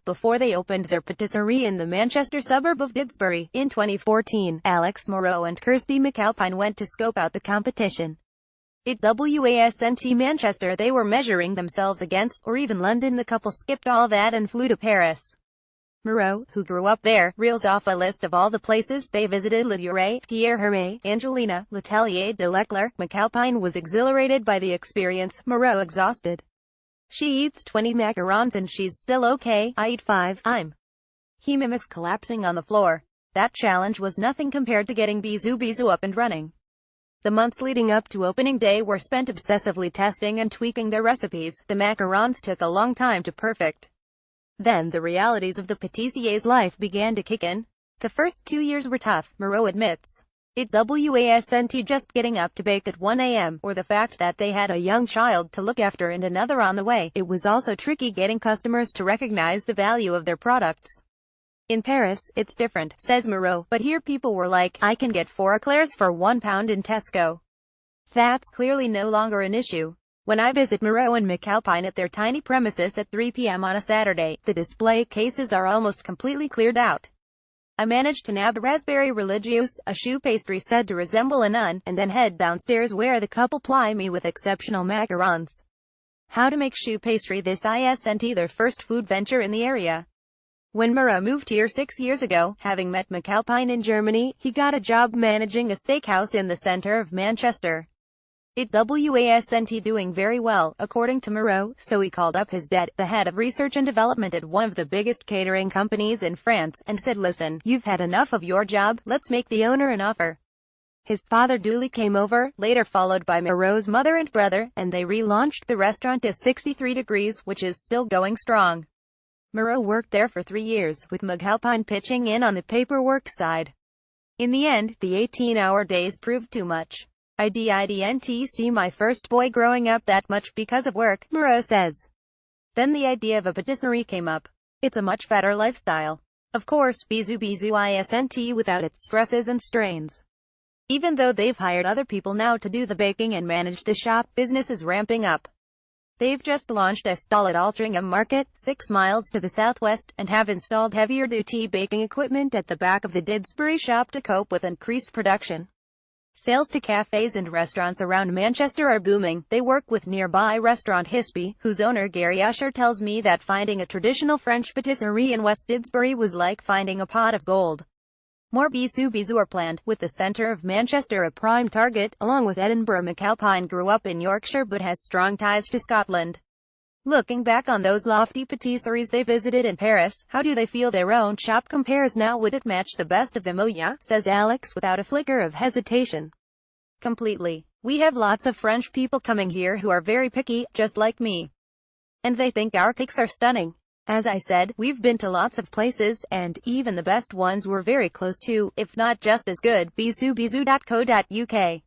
before they opened their patisserie in the Manchester suburb of Didsbury. In 2014, Alex Moreau and Kirsty McAlpine went to scope out the competition. It wasn't Manchester they were measuring themselves against, or even London. The couple skipped all that and flew to Paris. Moreau, who grew up there, reels off a list of all the places they visited: Le Duret, Pierre Hermé, Angelina, L'Atelier de Leclerc. McAlpine was exhilarated by the experience, Moreau exhausted. She eats 20 macarons and she's still okay. I eat 5, he mimics, collapsing on the floor. That challenge was nothing compared to getting bisous up and running. The months leading up to opening day were spent obsessively testing and tweaking their recipes. The macarons took a long time to perfect. Then the realities of the patissier's life began to kick in. The first 2 years were tough, Moreau admits. It wasn't just getting up to bake at 1 a.m., or the fact that they had a young child to look after and another on the way. It was also tricky getting customers to recognize the value of their products. In Paris, it's different, says Moreau, but here people were like, I can get 4 eclairs for £1 in Tesco. That's clearly no longer an issue. When I visit Moreau and McAlpine at their tiny premises at 3 p.m. on a Saturday, the display cases are almost completely cleared out. I managed to nab a raspberry religieuse, a choux pastry said to resemble a nun, and then head downstairs where the couple ply me with exceptional macarons. How to make choux pastry. This isn't their first food venture in the area. When Moreau moved here 6 years ago, having met McAlpine in Germany, he got a job managing a steakhouse in the centre of Manchester. It wasn't doing very well, according to Moreau, so he called up his dad, the head of research and development at one of the biggest catering companies in France, and said, listen, you've had enough of your job, let's make the owner an offer. His father duly came over, later followed by Moreau's mother and brother, and they relaunched the restaurant to 63 degrees, which is still going strong. Moreau worked there for 3 years, with McAlpine pitching in on the paperwork side. In the end, the 18-hour days proved too much. I didn't see my first boy growing up that much because of work, Moreau says. Then the idea of a patisserie came up. It's a much better lifestyle. Of course, bisous isn't without its stresses and strains. Even though they've hired other people now to do the baking and manage the shop, business is ramping up. They've just launched a stall at Altrincham Market, 6 miles to the southwest, and have installed heavier-duty baking equipment at the back of the Didsbury shop to cope with increased production. Sales to cafes and restaurants around Manchester are booming. They work with nearby restaurant Hispy, whose owner Gary Usher tells me that finding a traditional French patisserie in West Didsbury was like finding a pot of gold. More bisous are planned, with the centre of Manchester a prime target. Along with Edinburgh, McAlpine grew up in Yorkshire but has strong ties to Scotland. Looking back on those lofty patisseries they visited in Paris, how do they feel their own shop compares now? Would it match the best of them? Oh yeah, says Alex without a flicker of hesitation. Completely. We have lots of French people coming here who are very picky, just like me. And they think our cakes are stunning. As I said, we've been to lots of places, and even the best ones were very close to, if not just as good. bisous.co.uk